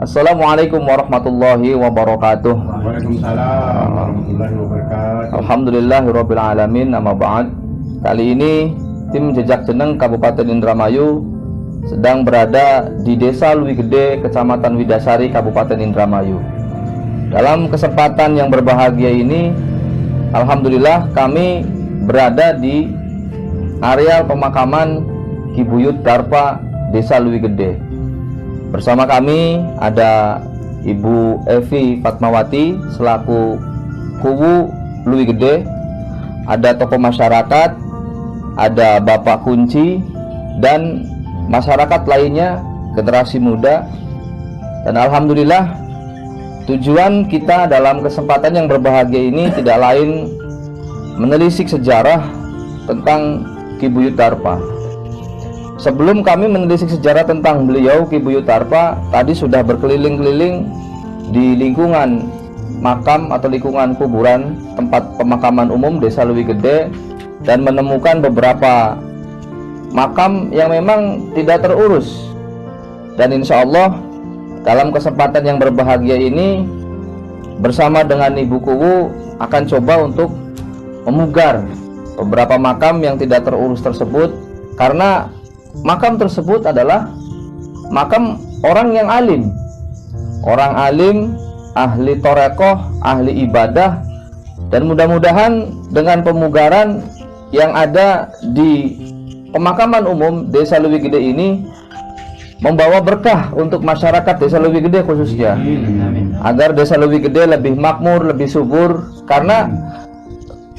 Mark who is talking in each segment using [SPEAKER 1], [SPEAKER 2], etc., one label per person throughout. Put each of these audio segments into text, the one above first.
[SPEAKER 1] Assalamualaikum warahmatullahi wabarakatuh.
[SPEAKER 2] Waalaikumsalam warahmatullahi wabarakatuh.
[SPEAKER 1] Alhamdulillahirabbil alamin. Amma ba'd. Kali ini tim Jejak Jeneng Kabupaten Indramayu sedang berada di Desa Luwi Gede, Kecamatan Widasari, Kabupaten Indramayu. Dalam kesempatan yang berbahagia ini, alhamdulillah kami berada di areal pemakaman Ki Buyut Darpa, Desa Luwi Gede. Bersama kami ada Ibu Evi Fatmawati selaku Kuwu Luwi Gede, ada tokoh masyarakat, ada Bapak Kunci, dan masyarakat lainnya, generasi muda. Dan alhamdulillah tujuan kita dalam kesempatan yang berbahagia ini tidak lain menelisik sejarah tentang Ki Buyut Darpa. Sebelum kami menelisik sejarah tentang beliau, Ki Buyut Darpa tadi sudah berkeliling-keliling di lingkungan makam atau lingkungan kuburan tempat pemakaman umum Desa Luwi Gede dan menemukan beberapa makam yang memang tidak terurus. Dan insya Allah dalam kesempatan yang berbahagia ini bersama dengan Ibu Kuwu akan coba untuk memugar beberapa makam yang tidak terurus tersebut, karena makam tersebut adalah makam orang yang alim, ahli torekoh, ahli ibadah. Dan mudah-mudahan dengan pemugaran yang ada di pemakaman umum Desa Luwi Gede ini membawa berkah untuk masyarakat Desa Luwi Gede khususnya, agar Desa Luwi Gede lebih makmur, lebih subur. Karena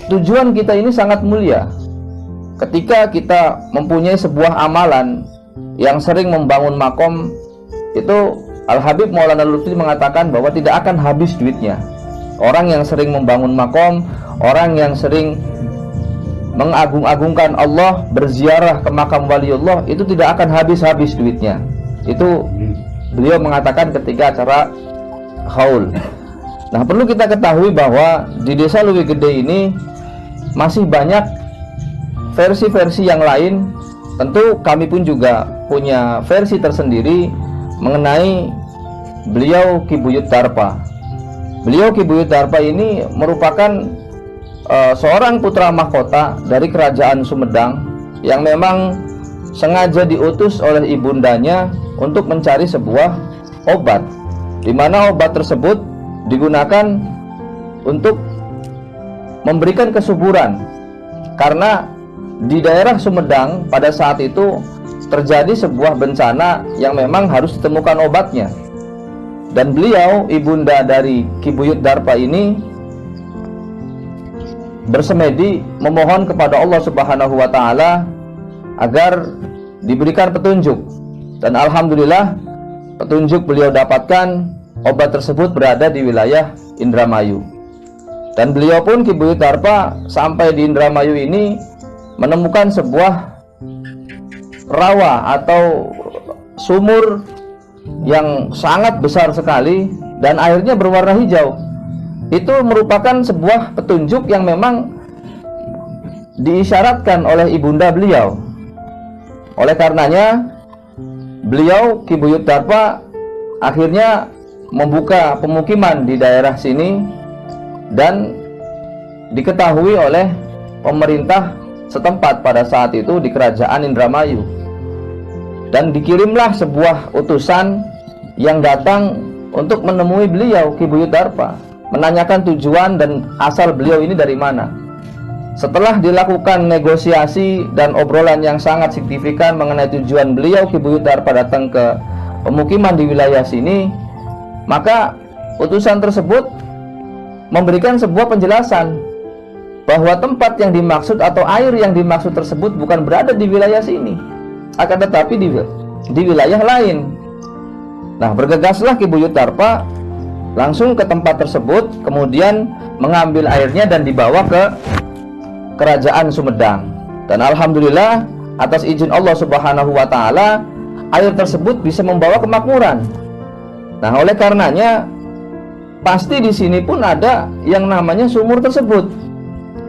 [SPEAKER 1] tujuan kita ini sangat mulia. Ketika kita mempunyai sebuah amalan yang sering membangun makom, itu Al-Habib Maulana Lutfi mengatakan bahwa tidak akan habis duitnya. Orang yang sering membangun makom, orang yang sering mengagung-agungkan Allah, berziarah ke makam waliullah, itu tidak akan habis-habis duitnya. Itu beliau mengatakan ketika acara haul. Nah, perlu kita ketahui bahwa di Desa Luwi Gede ini masih banyak versi-versi yang lain. Tentu kami pun juga punya versi tersendiri mengenai beliau Ki Buyut Darpa. Beliau Ki Buyut Darpa ini merupakan seorang putra mahkota dari Kerajaan Sumedang yang memang sengaja diutus oleh ibundanya untuk mencari sebuah obat, di mana obat tersebut digunakan untuk memberikan kesuburan. Karena di daerah Sumedang pada saat itu terjadi sebuah bencana yang memang harus ditemukan obatnya. Dan beliau, ibunda dari Ki Buyut Darpa ini, bersemedi memohon kepada Allah Subhanahu wa Ta'ala agar diberikan petunjuk. Dan alhamdulillah petunjuk beliau dapatkan, obat tersebut berada di wilayah Indramayu. Dan beliau pun, Ki Buyut Darpa, sampai di Indramayu ini menemukan sebuah rawa atau sumur yang sangat besar sekali dan airnya berwarna hijau. Itu merupakan sebuah petunjuk yang memang diisyaratkan oleh ibunda beliau. Oleh karenanya beliau, Ki Buyut Darpa, akhirnya membuka pemukiman di daerah sini dan diketahui oleh pemerintah setempat pada saat itu di Kerajaan Indramayu. Dan dikirimlah sebuah utusan yang datang untuk menemui beliau, Ki Buyut Darpa, menanyakan tujuan dan asal beliau ini dari mana. Setelah dilakukan negosiasi dan obrolan yang sangat signifikan mengenai tujuan beliau, Ki Buyut Darpa, datang ke pemukiman di wilayah sini, maka utusan tersebut memberikan sebuah penjelasan bahwa tempat yang dimaksud atau air yang dimaksud tersebut bukan berada di wilayah sini, akan tetapi di wilayah lain. Nah, bergegaslah Ki Buyut Darpa langsung ke tempat tersebut, kemudian mengambil airnya dan dibawa ke Kerajaan Sumedang. Dan alhamdulillah atas izin Allah Subhanahu wa Ta'ala, air tersebut bisa membawa kemakmuran. Nah, oleh karenanya pasti di sini pun ada yang namanya sumur tersebut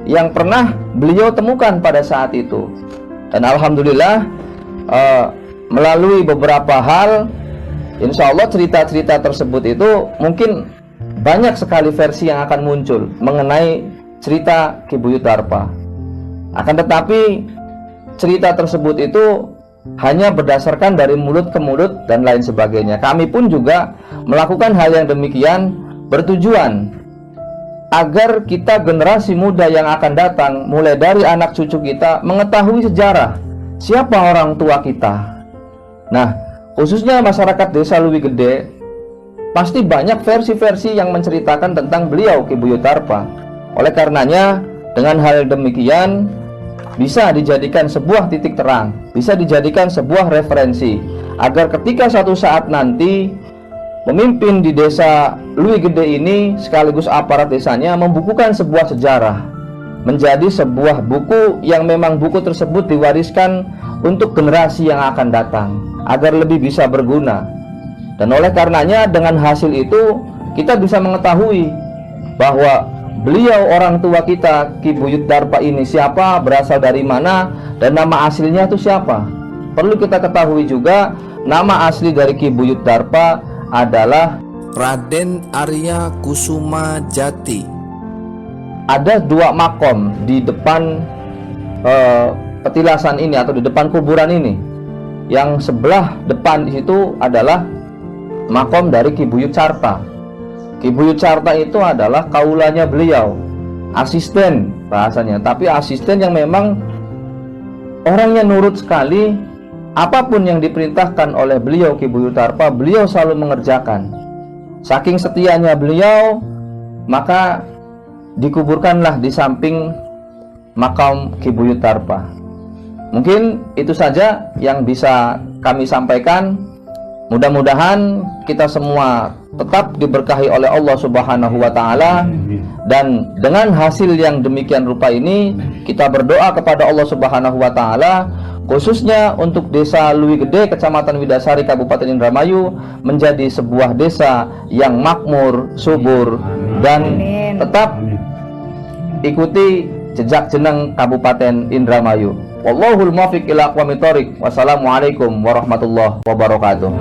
[SPEAKER 1] yang pernah beliau temukan pada saat itu. Dan alhamdulillah melalui beberapa hal Insya Allah cerita-cerita tersebut itu mungkin banyak sekali versi yang akan muncul mengenai cerita Ki Buyut Darpa. Akan tetapi cerita tersebut itu hanya berdasarkan dari mulut ke mulut dan lain sebagainya. Kami pun juga melakukan hal yang demikian bertujuan agar kita generasi muda yang akan datang, mulai dari anak cucu kita, mengetahui sejarah siapa orang tua kita. Nah, khususnya masyarakat desa Luwi Gede, pasti banyak versi-versi yang menceritakan tentang beliau Ki Buyut Darpa. Oleh karenanya, dengan hal demikian bisa dijadikan sebuah titik terang, bisa dijadikan sebuah referensi, agar ketika suatu saat nanti pemimpin di desa Luwi Gede ini sekaligus aparat desanya membukukan sebuah sejarah, menjadi sebuah buku yang memang buku tersebut diwariskan untuk generasi yang akan datang, agar lebih bisa berguna. Dan oleh karenanya dengan hasil itu kita bisa mengetahui bahwa beliau orang tua kita Ki Buyut Darpa ini siapa, berasal dari mana, dan nama aslinya itu siapa. Perlu kita ketahui juga nama asli dari Ki Buyut Darpa adalah
[SPEAKER 3] Raden Arya Kusuma Jati.
[SPEAKER 1] Ada dua makom di depan petilasan ini atau di depan kuburan ini. Yang sebelah depan di situ adalah makom dari Ki Buyut Carta. Ki Buyut Carta itu adalah kaulanya beliau, asisten bahasanya, tapi asisten yang memang orangnya nurut sekali. Apapun yang diperintahkan oleh beliau Ki Buyut Darpa, beliau selalu mengerjakan. Saking setianya beliau, maka dikuburkanlah di samping makam Ki Buyut Darpa. Mungkin itu saja yang bisa kami sampaikan. Mudah-mudahan kita semua tetap diberkahi oleh Allah Subhanahu wa taala, dan dengan hasil yang demikian rupa ini kita berdoa kepada Allah Subhanahu wa taala khususnya untuk desa Luwi Gede, Kecamatan Widasari, Kabupaten Indramayu menjadi sebuah desa yang makmur, subur, dan tetap ikuti jejak jeneng Kabupaten Indramayu. Wallahul muwaffiq ila aqwamit thoriq. Wassalamualaikum warahmatullahi wabarakatuh.